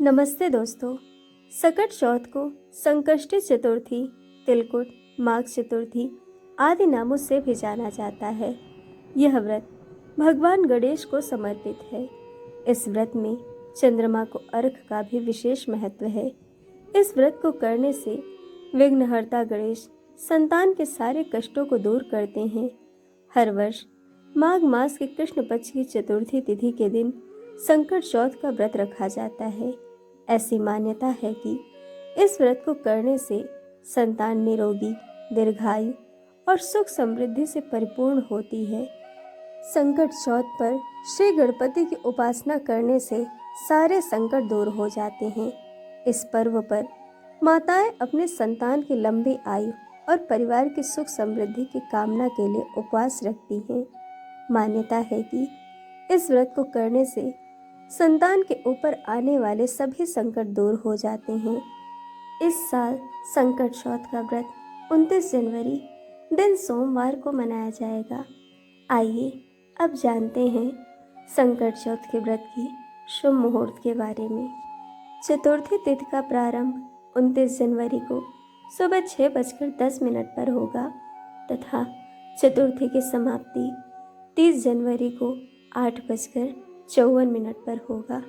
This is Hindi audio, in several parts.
नमस्ते दोस्तों। सकट चौथ को संकष्टी चतुर्थी, तिलकुट, माघ चतुर्थी आदि नामों से भी जाना जाता है। यह व्रत भगवान गणेश को समर्पित है। इस व्रत में चंद्रमा को अर्घ का भी विशेष महत्व है। इस व्रत को करने से विघ्नहर्ता गणेश संतान के सारे कष्टों को दूर करते हैं। हर वर्ष माघ मास के कृष्ण पक्ष की चतुर्थी तिथि के दिन संकट चौथ का व्रत रखा जाता है। ऐसी मान्यता है कि इस व्रत को करने से संतान निरोगी, दीर्घायु और सुख समृद्धि से परिपूर्ण होती है। संकट चौथ पर श्री गणपति की उपासना करने से सारे संकट दूर हो जाते हैं। इस पर्व पर माताएं अपने संतान की लंबी आयु और परिवार की सुख समृद्धि की कामना के लिए उपवास रखती हैं। मान्यता है कि इस व्रत को करने से संतान के ऊपर आने वाले सभी संकट दूर हो जाते हैं। इस साल संकट चौथ का व्रत 29 जनवरी दिन सोमवार को मनाया जाएगा। आइए अब जानते हैं संकट चौथ के व्रत की शुभ मुहूर्त के बारे में। चतुर्थी तिथि का प्रारंभ 29 जनवरी को सुबह 6:10 पर होगा तथा चतुर्थी की समाप्ति 30 जनवरी को 8:54 पर होगा।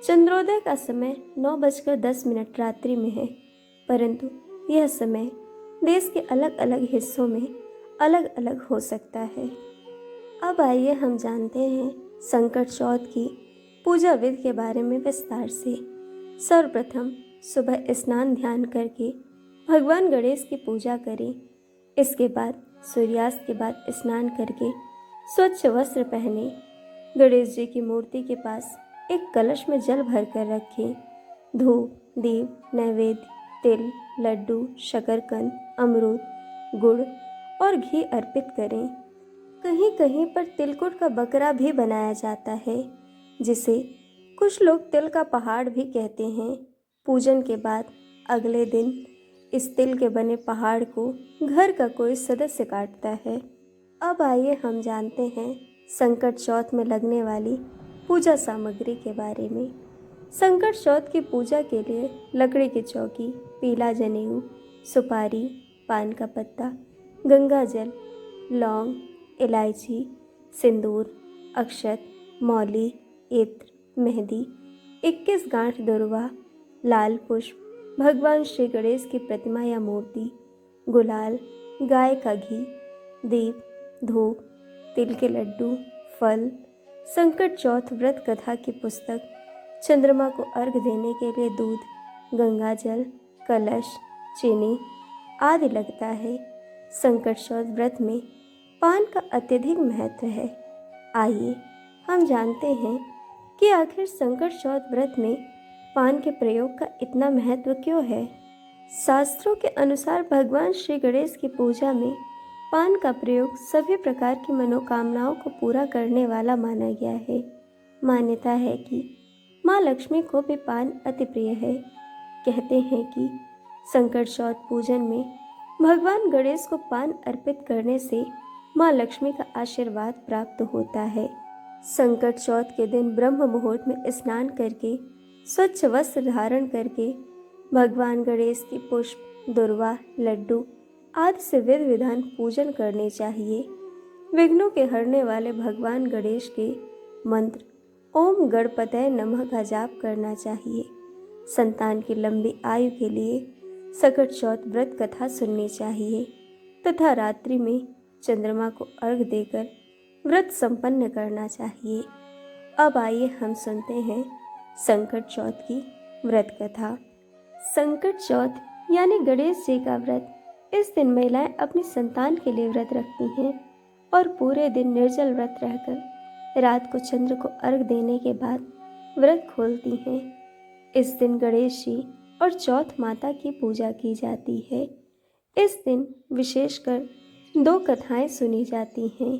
चंद्रोदय का समय 9:10 रात्रि में है, परंतु यह समय देश के अलग अलग हिस्सों में अलग अलग हो सकता है। अब आइए हम जानते हैं संकट चौथ की पूजा विधि के बारे में विस्तार से। सर्वप्रथम सुबह स्नान ध्यान करके भगवान गणेश की पूजा करें। इसके बाद सूर्यास्त के बाद स्नान करके स्वच्छ वस्त्र पहने। गणेश जी की मूर्ति के पास एक कलश में जल भरकर रखें। धूप, दीप, नैवेद्य, तिल, लड्डू, शकरकंद, अमरूद, गुड़ और घी अर्पित करें। कहीं कहीं पर तिलकुट का बकरा भी बनाया जाता है, जिसे कुछ लोग तिल का पहाड़ भी कहते हैं। पूजन के बाद अगले दिन इस तिल के बने पहाड़ को घर का कोई सदस्य काटता है। अब आइए हम जानते हैं संकट चौथ में लगने वाली पूजा सामग्री के बारे में। संकट चौथ की पूजा के लिए लकड़ी की चौकी, पीला जनेऊ, सुपारी, पान का पत्ता, गंगा जल, लौंग, इलायची, सिंदूर, अक्षत, मौली, इत्र, मेहंदी, 21 गांठ दुर्वा, लाल पुष्प, भगवान श्री गणेश की प्रतिमा या मूर्ति, गुलाल, गाय का घी, दीप, धूप, तिल के लड्डू, फल, संकट चौथ व्रत कथा की पुस्तक, चंद्रमा को अर्घ देने के लिए दूध, गंगा जल, कलश, चीनी आदि लगता है। संकट चौथ व्रत में पान का अत्यधिक महत्व है। आइए हम जानते हैं कि आखिर संकट चौथ व्रत में पान के प्रयोग का इतना महत्व क्यों है। शास्त्रों के अनुसार भगवान श्री गणेश की पूजा में पान का प्रयोग सभी प्रकार की मनोकामनाओं को पूरा करने वाला माना गया है। मान्यता है कि माँ लक्ष्मी को भी पान अति प्रिय है। कहते हैं कि संकट चौथ पूजन में भगवान गणेश को पान अर्पित करने से माँ लक्ष्मी का आशीर्वाद प्राप्त होता है। संकट चौथ के दिन ब्रह्म मुहूर्त में स्नान करके स्वच्छ वस्त्र धारण करके भगवान गणेश की पुष्प, दुर्वा, लड्डू आदि से विधि विधान पूजन करने चाहिए। विघ्नों के हरने वाले भगवान गणेश के मंत्र ओम गणपतये नमः का जाप करना चाहिए। संतान की लंबी आयु के लिए संकट चौथ व्रत कथा सुननी चाहिए तथा रात्रि में चंद्रमा को अर्घ देकर व्रत संपन्न करना चाहिए। अब आइए हम सुनते हैं संकट चौथ की व्रत कथा। संकट चौथ यानी गणेश जी का व्रत। इस दिन महिलाएं अपनी संतान के लिए व्रत रखती हैं और पूरे दिन निर्जल व्रत रहकर रात को चंद्र को अर्घ देने के बाद व्रत खोलती हैं। इस दिन गणेश जी और चौथ माता की पूजा की जाती है। इस दिन विशेषकर 2 कथाएं सुनी जाती हैं।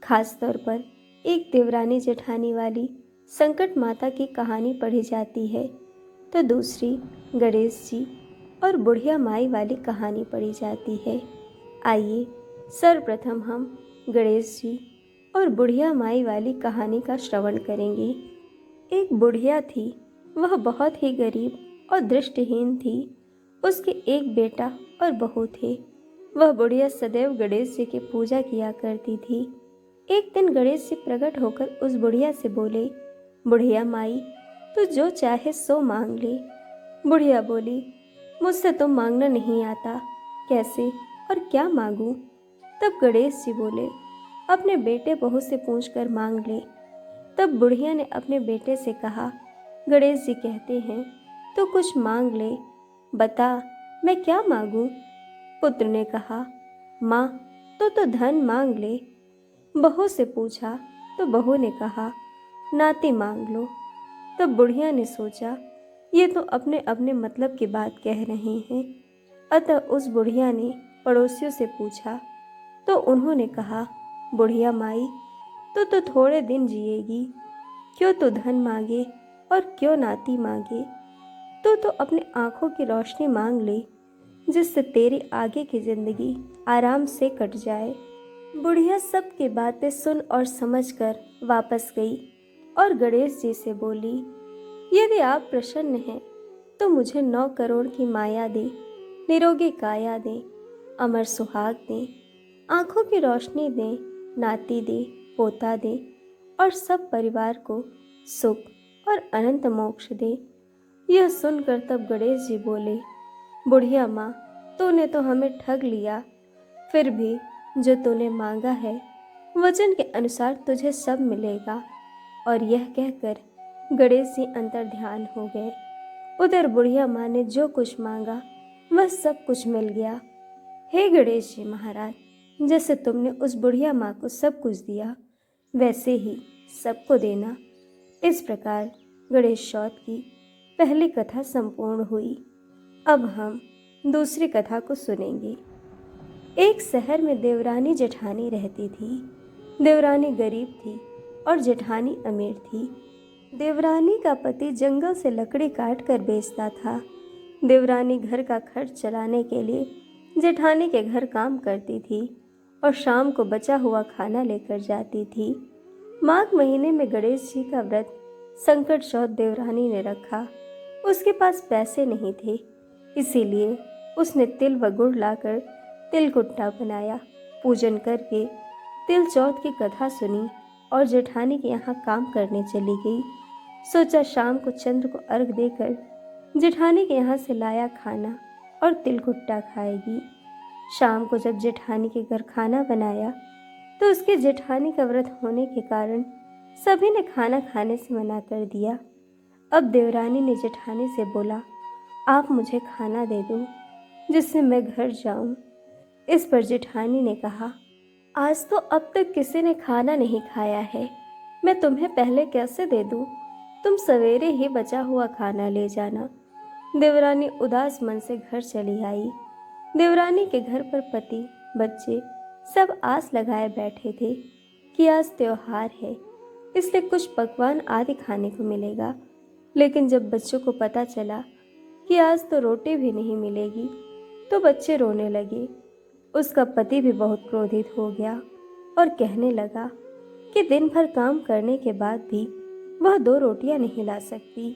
खासतौर पर एक देवरानी जेठानी वाली संकट माता की कहानी पढ़ी जाती है तो दूसरी गणेश जी और बुढ़िया माई वाली कहानी पढ़ी जाती है। आइए सर्वप्रथम हम गणेश जी और बुढ़िया माई वाली कहानी का श्रवण करेंगे। एक बुढ़िया थी, वह बहुत ही गरीब और दृष्टिहीन थी। उसके एक बेटा और बहू थे। वह बुढ़िया सदैव गणेश जी की पूजा किया करती थी। एक दिन गणेश जी प्रकट होकर उस बुढ़िया से बोले, बुढ़िया माई, तू जो चाहे सो मांग ले। बुढ़िया बोली, मुझसे तो मांगना नहीं आता, कैसे और क्या मांगूं? तब गणेश जी बोले, अपने बेटे बहू से पूछकर मांग ले। तब बुढ़िया ने अपने बेटे से कहा, गणेश जी कहते हैं तो कुछ मांग ले, बता मैं क्या मांगूं? पुत्र ने कहा, माँ तो धन मांग ले। बहू से पूछा तो बहू ने कहा, नाती मांग लो। तब बुढ़िया ने सोचा, ये तो अपने अपने मतलब की बात कह रहे हैं। अतः उस बुढ़िया ने पड़ोसियों से पूछा तो उन्होंने कहा, बुढ़िया माई, तो थोड़े दिन जिएगी, क्यों तो धन मांगे और क्यों नाती मांगे। तो अपने आंखों की रोशनी मांग ले, जिससे तेरी आगे की जिंदगी आराम से कट जाए। बुढ़िया सबकी बातें सुन और समझकर वापस गई और गणेश जी से बोली, यदि आप प्रसन्न हैं तो मुझे 9 करोड़ की माया दे, निरोगी काया दे, अमर सुहाग दे, आंखों की रोशनी दे, नाती दे, पोता दे और सब परिवार को सुख और अनंत मोक्ष दे। यह सुनकर तब गणेश जी बोले, बुढ़िया माँ, तूने तो हमें ठग लिया। फिर भी जो तूने मांगा है वचन के अनुसार तुझे सब मिलेगा। और यह कहकर गणेश जी अंतर ध्यान हो गए। उधर बुढ़िया माँ ने जो कुछ मांगा वह सब कुछ मिल गया। हे गणेश जी महाराज, जैसे तुमने उस बुढ़िया माँ को सब कुछ दिया वैसे ही सबको देना। इस प्रकार गणेश चौथ की पहली कथा संपूर्ण हुई। अब हम दूसरी कथा को सुनेंगे। एक शहर में देवरानी जेठानी रहती थी। देवरानी गरीब थी और जेठानी अमीर थी। देवरानी का पति जंगल से लकड़ी काट कर बेचता था। देवरानी घर का खर्च चलाने के लिए जेठानी के घर काम करती थी और शाम को बचा हुआ खाना लेकर जाती थी। माघ महीने में गणेश जी का व्रत संकट चौथ देवरानी ने रखा। उसके पास पैसे नहीं थे, इसीलिए उसने तिल व गुड़ लाकर तिलकुट्टा बनाया। पूजन करके तिल चौथ की कथा सुनी और जेठानी के यहाँ काम करने चली गई। सोचा शाम को चंद्र को अर्घ देकर जेठानी के यहाँ से लाया खाना और तिलकुट्टा खाएगी। शाम को जब जेठानी के घर खाना बनाया तो उसके जेठानी का व्रत होने के कारण सभी ने खाना खाने से मना कर दिया। अब देवरानी ने जेठानी से बोला, आप मुझे खाना दे दो जिससे मैं घर जाऊं। इस पर जेठानी ने कहा, आज तो अब तक किसी ने खाना नहीं खाया है, मैं तुम्हें पहले कैसे दे दूं? तुम सवेरे ही बचा हुआ खाना ले जाना। देवरानी उदास मन से घर चली आई। देवरानी के घर पर पति, बच्चे सब आस लगाए बैठे थे कि आज त्योहार है, इसलिए कुछ पकवान आदि खाने को मिलेगा। लेकिन जब बच्चों को पता चला कि आज तो रोटी भी नहीं मिलेगी तो बच्चे रोने लगे। उसका पति भी बहुत क्रोधित हो गया और कहने लगा कि दिन भर काम करने के बाद भी वह 2 रोटियां नहीं ला सकती।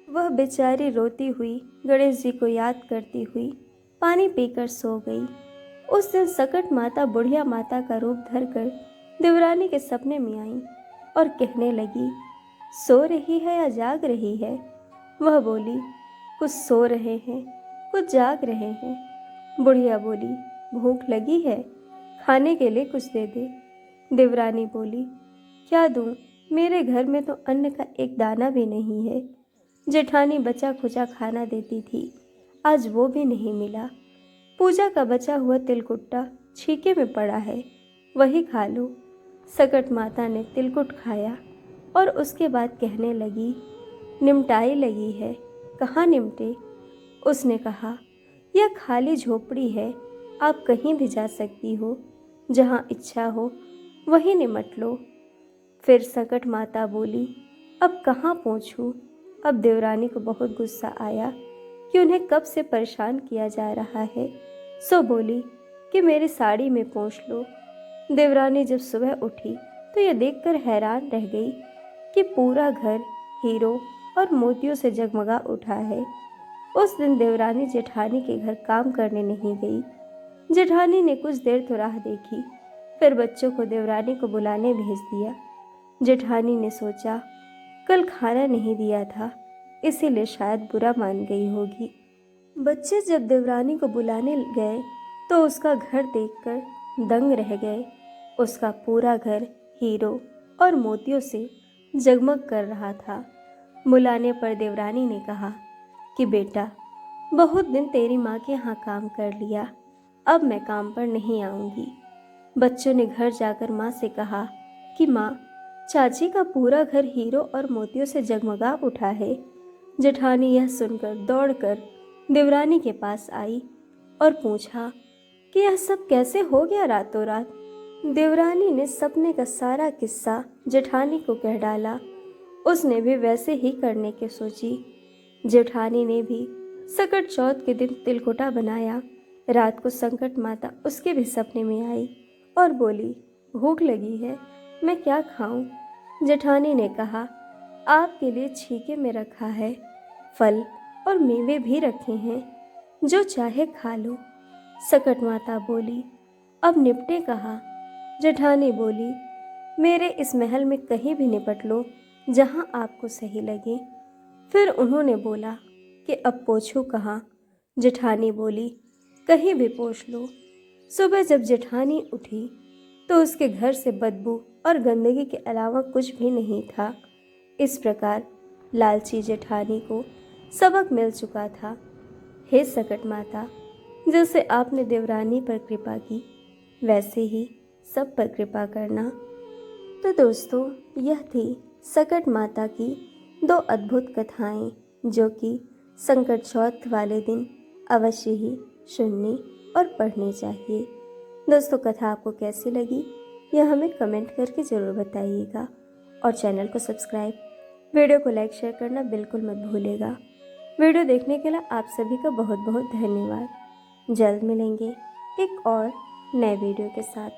वह बेचारी रोती हुई गणेश जी को याद करती हुई पानी पीकर सो गई। उस दिन सकट माता बुढ़िया माता का रूप धरकर देवरानी के सपने में आई और कहने लगी, सो रही है या जाग रही है? वह बोली, कुछ सो रहे हैं, कुछ जाग रहे हैं। बुढ़िया बोली, भूख लगी है, खाने के लिए कुछ दे दे। देवरानी बोली, क्या दूं? मेरे घर में तो अन्न का एक दाना भी नहीं है। जेठानी बचा खुचा खाना देती थी, आज वो भी नहीं मिला। पूजा का बचा हुआ तिलकुट्टा छीके में पड़ा है, वही खा लो। सकट माता ने तिलकुट खाया और उसके बाद कहने लगी, निमटाई लगी है, कहाँ निमटे? उसने कहा, यह खाली झोपड़ी है, आप कहीं भी जा सकती हो, जहाँ इच्छा हो वहीं निमट लो। फिर सकट माता बोली, अब कहाँ पहुँचूँ? अब देवरानी को बहुत गुस्सा आया कि उन्हें कब से परेशान किया जा रहा है, सो बोली कि मेरी साड़ी में पोंछ लो। देवरानी जब सुबह उठी तो यह देखकर हैरान रह गई कि पूरा घर हीरो और मोतियों से जगमगा उठा है। उस दिन देवरानी जेठानी के घर काम करने नहीं गई। जेठानी ने कुछ देर तो राह देखी, फिर बच्चों को देवरानी को बुलाने भेज दिया। जेठानी ने सोचा कल खाना नहीं दिया था, इसीलिए शायद बुरा मान गई होगी। बच्चे जब देवरानी को बुलाने गए तो उसका घर देखकर दंग रह गए। उसका पूरा घर हीरो और मोतियों से जगमग कर रहा था। बुलाने पर देवरानी ने कहा कि बेटा, बहुत दिन तेरी माँ के यहाँ काम कर लिया, अब मैं काम पर नहीं आऊँगी। बच्चों ने घर जाकर माँ से कहा कि माँ, चाची का पूरा घर हीरो और मोतियों से जगमगा उठा है। जेठानी यह सुनकर दौड़कर देवरानी के पास आई और पूछा कि यह सब कैसे हो गया रातों रात। देवरानी ने सपने का सारा किस्सा जेठानी को कह डाला। उसने भी वैसे ही करने की सोची। जेठानी ने भी सकट चौथ के दिन तिलकुटा बनाया। रात को संकट माता उसके भी सपने में आई और बोली, भूख लगी है, मैं क्या खाऊं? जेठानी ने कहा, आपके लिए छीके में रखा है, फल और मेवे भी रखे हैं, जो चाहे खा लो। सकट माता बोली, अब निपटे कहाँ? जेठानी बोली, मेरे इस महल में कहीं भी निपट लो, जहाँ आपको सही लगे। फिर उन्होंने बोला कि अब पोछूं कहाँ? जेठानी बोली, कहीं भी पोछ लो। सुबह जब जेठानी उठी तो उसके घर से बदबू और गंदगी के अलावा कुछ भी नहीं था। इस प्रकार लालची जेठानी को सबक मिल चुका था। हे सकट माता, जैसे आपने देवरानी पर कृपा की, वैसे ही सब पर कृपा करना। तो दोस्तों, यह थी सकट माता की 2 अद्भुत कथाएं, जो कि संकट चौथ वाले दिन अवश्य ही सुननी और पढ़नी चाहिए। दोस्तों, कथा आपको कैसी लगी यह हमें कमेंट करके ज़रूर बताइएगा और चैनल को सब्सक्राइब, वीडियो को लाइक शेयर करना बिल्कुल मत भूलिएगा। वीडियो देखने के लिए आप सभी का बहुत बहुत धन्यवाद। जल्द मिलेंगे एक और नए वीडियो के साथ।